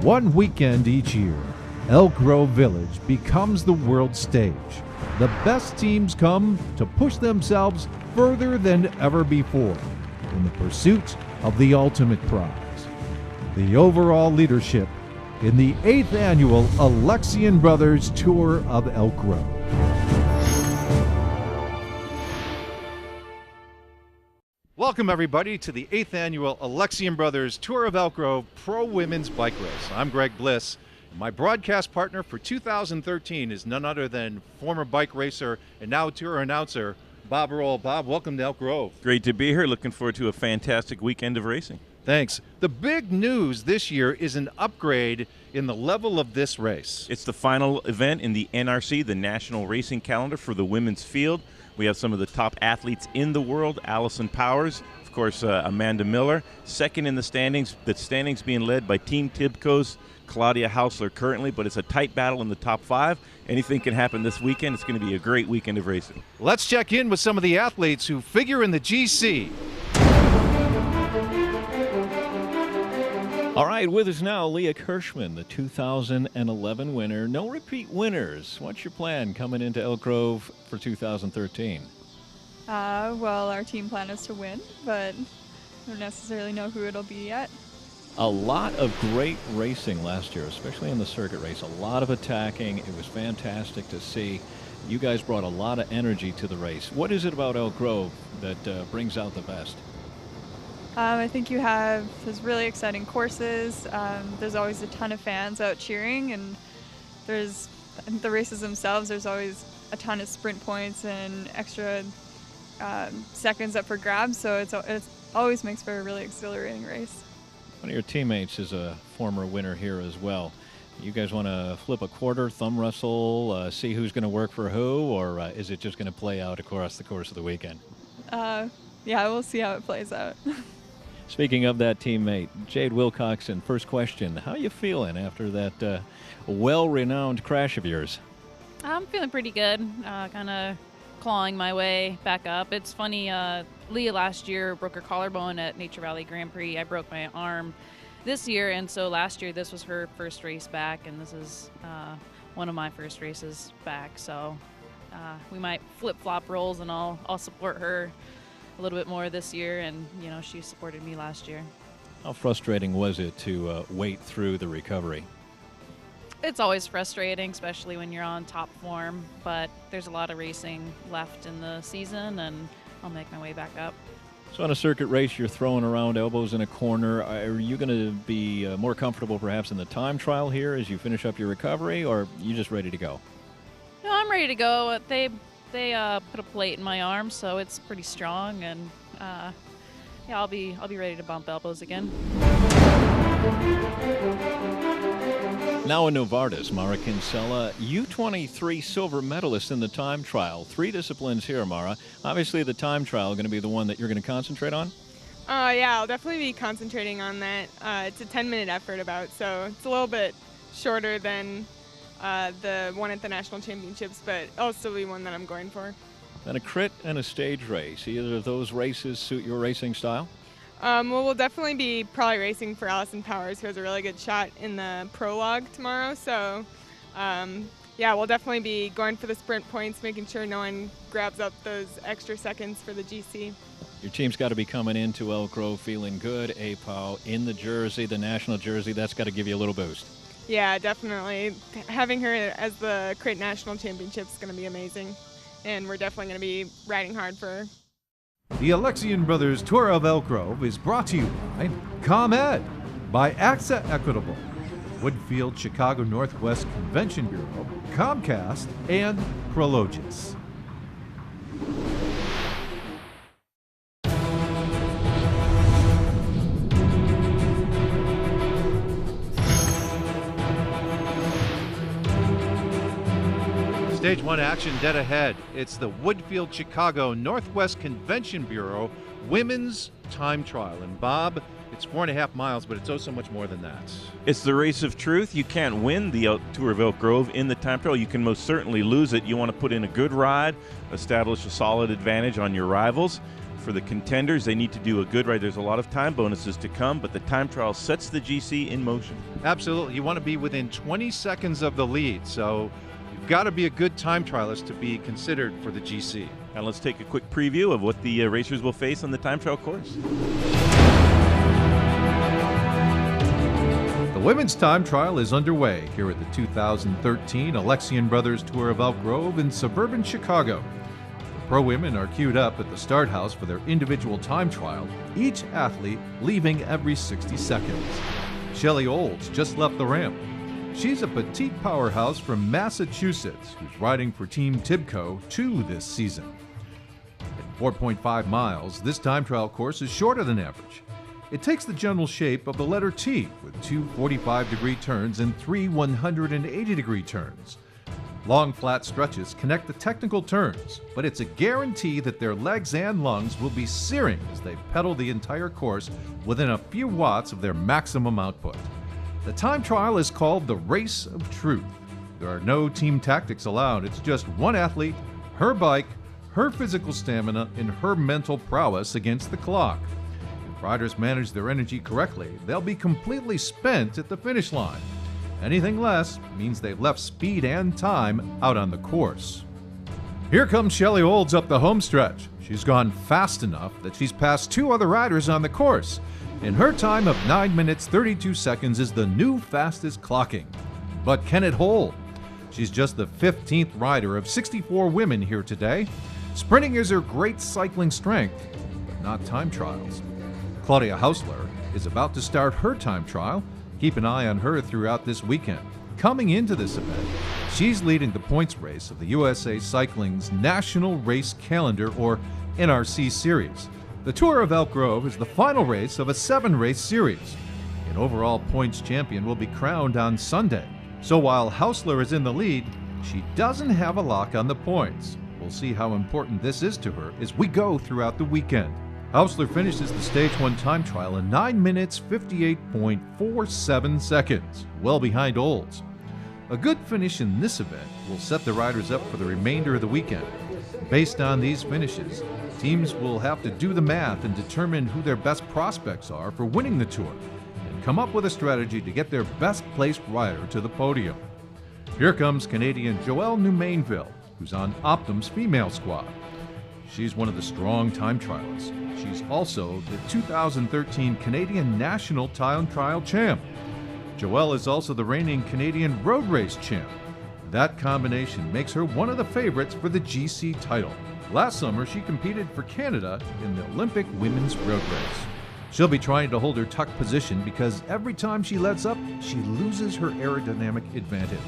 One weekend each year, Elk Grove Village becomes the world stage. The best teams come to push themselves further than ever before in the pursuit of the ultimate prize, the overall leadership in the 8th annual Alexian Brothers Tour of Elk Grove. Welcome, everybody, to the 8th annual Alexian Brothers Tour of Elk Grove Pro Women's Bike Race. I'm Greg Bliss. My broadcast partner for 2013 is none other than former bike racer and now tour announcer, Bob Roll. Bob, welcome to Elk Grove. Great to be here. Looking forward to a fantastic weekend of racing. Thanks. The big news this year is an upgrade in the level of this race. It's the final event in the NRC, the National Racing Calendar for the women's field. We have some of the top athletes in the world. Allison Powers, of course, Amanda Miller. Second in the standings being led by Team Tibco's Claudia Hausler currently, but it's a tight battle in the top 5. Anything can happen this weekend. It's going to be a great weekend of racing. Let's check in with some of the athletes who figure in the GC. All right, with us now, Leah Kirschman, the 2011 winner. No repeat winners. What's your plan coming into Elk Grove for 2013? Well, our team plan is to win, but I don't necessarily know who it'll be yet. A lot of great racing last year, especially in the circuit race. A lot of attacking. It was fantastic to see. You guys brought a lot of energy to the race. What is it about Elk Grove that brings out the best? I think you have those really exciting courses. There's always a ton of fans out cheering, and there's the races themselves. There's always a ton of sprint points and extra seconds up for grabs, so it always makes for a really exhilarating race. One of your teammates is a former winner here as well. You guys want to flip a quarter, thumb wrestle, see who's going to work for who, or is it just going to play out across the course of the weekend? Yeah, we'll see how it plays out. Speaking of that teammate, Jade Wilcoxon, first question. How you feeling after that well-renowned crash of yours? I'm feeling pretty good, kind of clawing my way back up. It's funny, Leah last year broke her collarbone at Nature Valley Grand Prix. I broke my arm this year, and so last year this was her first race back, and this is one of my first races back. So we might flip-flop roles, and I'll support her a little bit more this year, and she supported me last year. How frustrating was it to wait through the recovery? It's always frustrating, especially when you're on top form, but there's a lot of racing left in the season, and I'll make my way back up. So on a circuit race, you're throwing around elbows in a corner. Are you going to be more comfortable perhaps in the time trial here as you finish up your recovery, or are you just ready to go? No, I'm ready to go. They put a plate in my arm, so it's pretty strong, and yeah, I'll be ready to bump elbows again. Now in Novartis, Mara Kinsella, U23 silver medalist in the time trial. 3 disciplines here, Mara. Obviously, the time trial going to be the one that you're going to concentrate on? Yeah, I'll definitely be concentrating on that. It's a 10-minute effort so it's a little bit shorter than the one at the national championships, but it'll still be one that I'm going for. And a crit and a stage race. Either of those races suit your racing style? Well, we'll definitely be probably racing for Allison Powers, who has a really good shot in the prologue tomorrow. So, yeah, we'll definitely be going for the sprint points, making sure no one grabs up those extra seconds for the GC. Your team's got to be coming into Elk Grove feeling good. APOW in the jersey, the national jersey, that's got to give you a little boost. Yeah, definitely. Having her as the Crit National Championship is going to be amazing, and we're definitely going to be riding hard for her. The Alexian Brothers Tour of Elk Grove is brought to you by ComEd, by AXA Equitable, Woodfield Chicago Northwest Convention Bureau, Comcast, and Prologis. Stage 1 action dead ahead. It's the Woodfield Chicago Northwest Convention Bureau Women's Time Trial. And Bob, it's 4.5 miles, but it's so much more than that. It's the race of truth. You can't win the Tour of Elk Grove in the time trial. You can most certainly lose it. You want to put in a good ride, establish a solid advantage on your rivals. for the contenders. They need to do a good ride. There's a lot of time bonuses to come, but the time trial sets the GC in motion. Absolutely. You want to be within 20 seconds of the lead, so you've got to be a good time trialist to be considered for the GC. Now let's take a quick preview of what the racers will face on the time trial course. The women's time trial is underway here at the 2013 Alexian Brothers Tour of Elk Grove in suburban Chicago. The pro women are queued up at the start house for their individual time trial, each athlete leaving every 60 seconds. Shelley Olds just left the ramp. She's a petite powerhouse from Massachusetts who's riding for Team Tibco 2 this season. At 4.5 miles, this time trial course is shorter than average. It takes the general shape of the letter T with 2 45-degree turns and 3 180-degree turns. Long flat stretches connect the technical turns, but it's a guarantee that their legs and lungs will be searing as they pedal the entire course within a few watts of their maximum output. The time trial is called the Race of Truth. There are no team tactics allowed. It's just one athlete, her bike, her physical stamina, and her mental prowess against the clock. If riders manage their energy correctly, they'll be completely spent at the finish line. Anything less means they've left speed and time out on the course. Here comes Shelley Olds up the home stretch. She's gone fast enough that she's passed 2 other riders on the course. And her time of 9 minutes 32 seconds is the new fastest clocking. But can it hold? She's just the 15th rider of 64 women here today. Sprinting is her great cycling strength, but not time trials. Claudia Hausler is about to start her time trial. Keep an eye on her throughout this weekend. Coming into this event, she's leading the points race of the USA Cycling's National Race Calendar, or NRC Series. The Tour of Elk Grove is the final race of a 7-race series. An overall points champion will be crowned on Sunday. So while Hausler is in the lead, she doesn't have a lock on the points. We'll see how important this is to her as we go throughout the weekend. Hausler finishes the Stage 1 time trial in 9 minutes 58.47 seconds, well behind Olds. A good finish in this event will set the riders up for the remainder of the weekend. Based on these finishes, teams will have to do the math and determine who their best prospects are for winning the Tour and come up with a strategy to get their best placed rider to the podium. Here comes Canadian Joelle Newmainville, who's on Optum's female squad. She's one of the strong time trialists. She's also the 2013 Canadian National Time Trial Champ. Joelle is also the reigning Canadian Road Race Champ. That combination makes her one of the favorites for the GC title. Last summer, she competed for Canada in the Olympic Women's Road Race. She'll be trying to hold her tuck position because every time she lets up, she loses her aerodynamic advantage.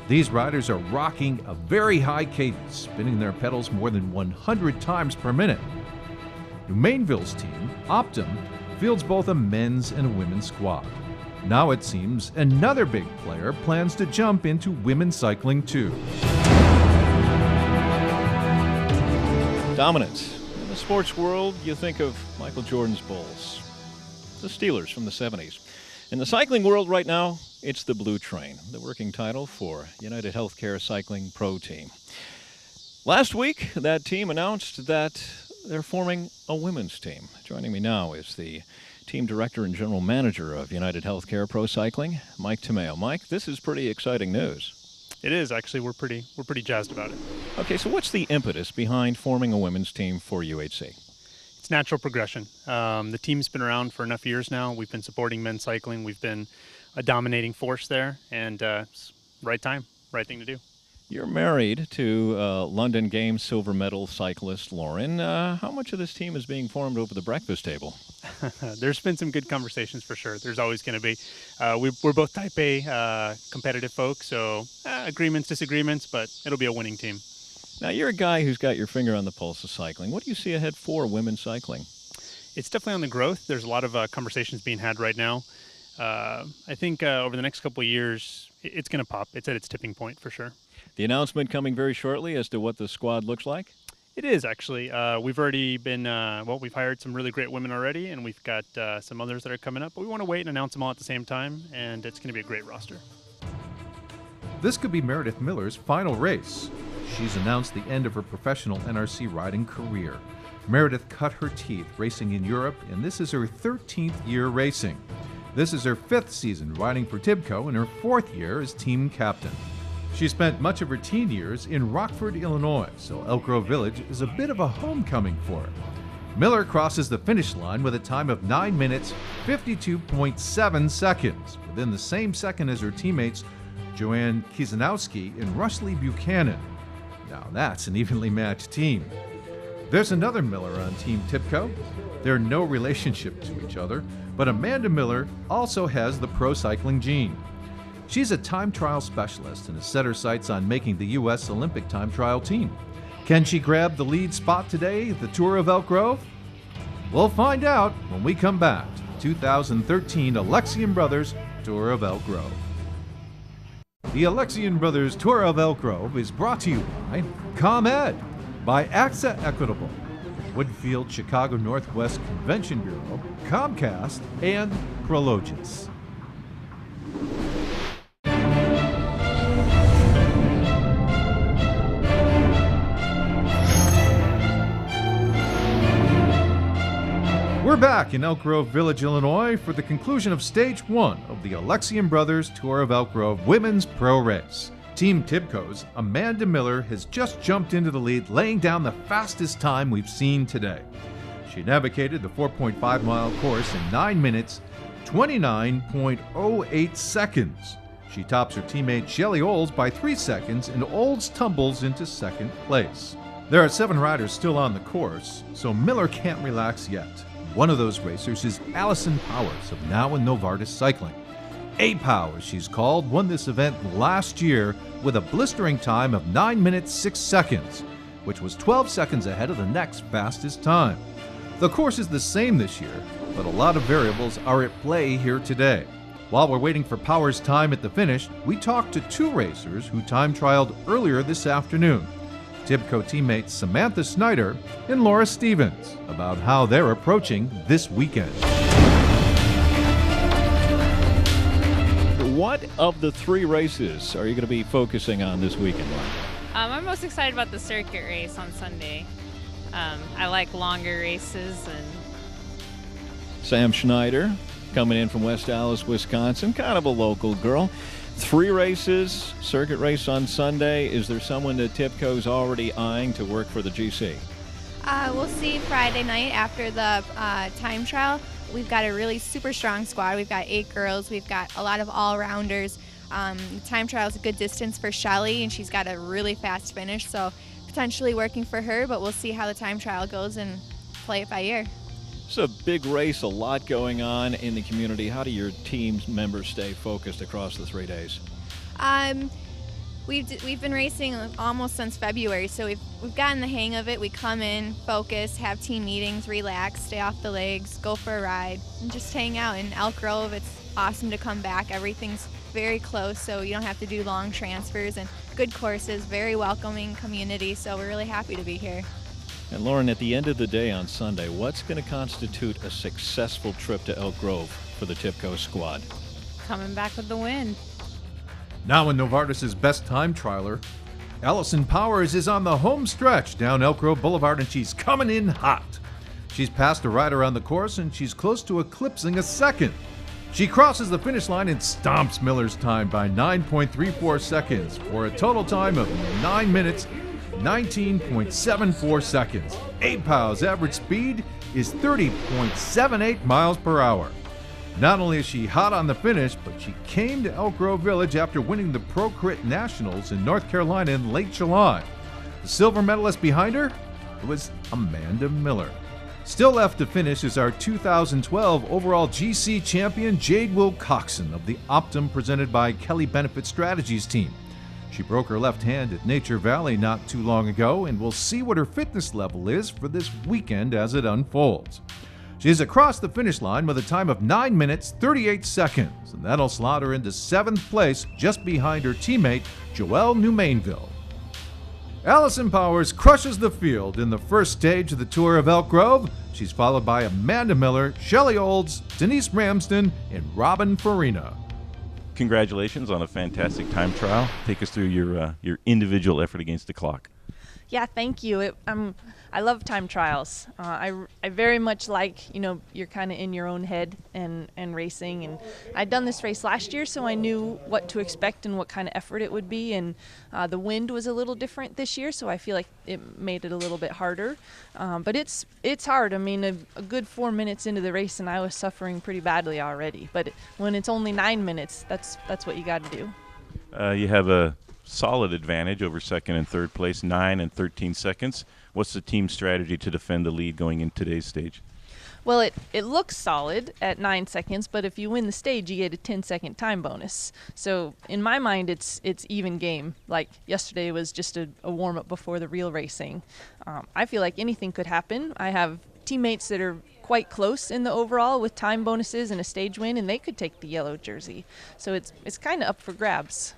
These riders are rocking a very high cadence, spinning their pedals more than 100 times per minute. Newmainville's team, Optum, fields both a men's and a women's squad. Now it seems another big player plans to jump into women's cycling too. Dominance. In the sports world, you think of Michael Jordan's Bulls, the Steelers from the 70s. In the cycling world right now, it's the Blue Train, the working title for United Healthcare Cycling Pro Team. Last week, that team announced that they're forming a women's team. Joining me now is the team director and general manager of United Healthcare Pro Cycling, Mike Tomeo. Mike, this is pretty exciting news. It is, actually. We're pretty jazzed about it. Okay, so what's the impetus behind forming a women's team for UHC? It's natural progression. The team's been around for enough years now. We've been supporting men's cycling. We've been a dominating force there, and it's right time, right thing to do. You're married to London Games silver medal cyclist Lauren. How much of this team is being formed over the breakfast table? There's been some good conversations for sure. There's always going to be. We're both type A competitive folks, so agreements, disagreements, but it'll be a winning team. Now, you're a guy who's got your finger on the pulse of cycling. What do you see ahead for women's cycling? It's definitely on the growth. There's a lot of conversations being had right now. I think over the next couple of years, it's going to pop. It's at its tipping point for sure. The announcement coming very shortly as to what the squad looks like? It is, actually. We've already been, we've hired some really great women already, and we've got some others that are coming up. But we want to wait and announce them all at the same time, and it's going to be a great roster. This could be Meredith Miller's final race. She's announced the end of her professional NRC riding career. Meredith cut her teeth racing in Europe, and this is her 13th year racing. This is her 5th season riding for Tibco and her 4th year as team captain. She spent much of her teen years in Rockford, Illinois, so Elk Grove Village is a bit of a homecoming for her. Miller crosses the finish line with a time of 9 minutes, 52.7 seconds, within the same second as her teammates Joanne Kizanowski and Rushley Buchanan. Now that's an evenly matched team. There's another Miller on Team Tibco. They're no relationship to each other, but Amanda Miller also has the pro cycling gene. She's a time trial specialist and has set her sights on making the U.S. Olympic time trial team. Can she grab the lead spot today at the Tour of Elk Grove? We'll find out when we come back to the 2013 Alexian Brothers Tour of Elk Grove. The Alexian Brothers Tour of Elk Grove is brought to you by ComEd, by AXA Equitable, Woodfield Chicago Northwest Convention Bureau, Comcast, and Prologis. We're back in Elk Grove Village, Illinois for the conclusion of Stage 1 of the Alexian Brothers Tour of Elk Grove Women's Pro Race. Team Tibco's Amanda Miller has just jumped into the lead, laying down the fastest time we've seen today. She navigated the 4.5-mile course in 9 minutes, 29.08 seconds. She tops her teammate Shelley Olds by 3 seconds, and Olds tumbles into second place. There are 7 riders still on the course, so Miller can't relax yet. One of those racers is Allison Powers of Now and Novartis Cycling. A-Pow, as she's called, won this event last year with a blistering time of 9 minutes 6 seconds, which was 12 seconds ahead of the next fastest time. The course is the same this year, but a lot of variables are at play here today. While we're waiting for Powers' time at the finish, we talked to 2 racers who time trialed earlier this afternoon. Tibco teammates Samantha Snyder and Laura Stevens about how they're approaching this weekend. What of the 3 races are you going to be focusing on this weekend? I'm most excited about the circuit race on Sunday. I like longer races. And Sam Schneider, coming in from West Allis, Wisconsin, kind of a local girl. 3 races, circuit race on Sunday. Is there someone that Tibco's already eyeing to work for the GC? We'll see Friday night after the time trial. We've got a really super strong squad. We've got 8 girls. We've got a lot of all-rounders. The time trial is a good distance for Shelley, and she's got a really fast finish, so potentially working for her, but we'll see how the time trial goes and play it by ear. It's a big race, a lot going on in the community. How do your team members stay focused across the 3 days? We've been racing almost since February, so we've gotten the hang of it. We come in, focus, have team meetings, relax, stay off the legs, go for a ride, and just hang out. In Elk Grove, it's awesome to come back. Everything's very close, so you don't have to do long transfers, and good courses, very welcoming community, so we're really happy to be here. And Lauren, at the end of the day on Sunday, what's going to constitute a successful trip to Elk Grove for the Tibco squad? coming back with the win. Now in Novartis' best time trialer, Allison Powers is on the home stretch down Elk Grove Boulevard, and she's coming in hot. She's passed a rider on the course, and she's close to eclipsing a second. She crosses the finish line and stomps Miller's time by 9.34 seconds for a total time of 9 minutes, 19.74 seconds. A-Pow's average speed is 30.78 miles per hour. Not only is she hot on the finish, but she came to Elk Grove Village after winning the Pro Crit Nationals in North Carolina in late July. The silver medalist behind her was Amanda Miller. Still left to finish is our 2012 overall GC champion Jade Wilcoxon of the Optum presented by Kelly Benefit Strategies team. She broke her left hand at Nature Valley not too long ago, and we'll see what her fitness level is for this weekend as it unfolds. She's across the finish line with a time of 9 minutes, 38 seconds, and that'll slot her into 7th place just behind her teammate, Joelle Newmainville. Allison Powers crushes the field in the first stage of the Tour of Elk Grove. She's followed by Amanda Miller, Shelley Olds, Denise Ramsden, and Robin Farina. Congratulations on a fantastic time trial. Take us through your individual effort against the clock. Yeah, thank you. I love time trials. I very much like, you're kind of in your own head and racing. And I'd done this race last year, so I knew what to expect and what kind of effort it would be. And the wind was a little different this year, so I feel like it made it a little bit harder. But it's hard. I mean, a good 4 minutes into the race, and I was suffering pretty badly already. But when it's only 9 minutes, that's what you got to do. You have a solid advantage over second and third place, 9 and 13 seconds. What's the team's strategy to defend the lead going into today's stage? Well, it looks solid at 9 seconds, but if you win the stage, you get a 10-second time bonus. So in my mind, it's even game. Like yesterday was just a warm-up before the real racing. I feel like anything could happen. I have teammates that are quite close in the overall with time bonuses and a stage win, and they could take the yellow jersey. So it's kind of up for grabs.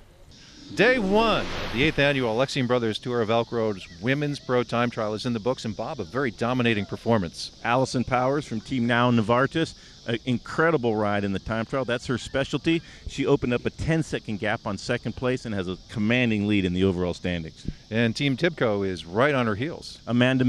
Day one of the 8th annual Alexian Brothers Tour of Elk Road's Women's Pro Time Trial is in the books, and Bob, a very dominating performance. Allison Powers from Team Now Novartis, an incredible ride in the time trial. That's her specialty. She opened up a 10-second gap on second place and has a commanding lead in the overall standings. And Team Tibco is right on her heels. Amanda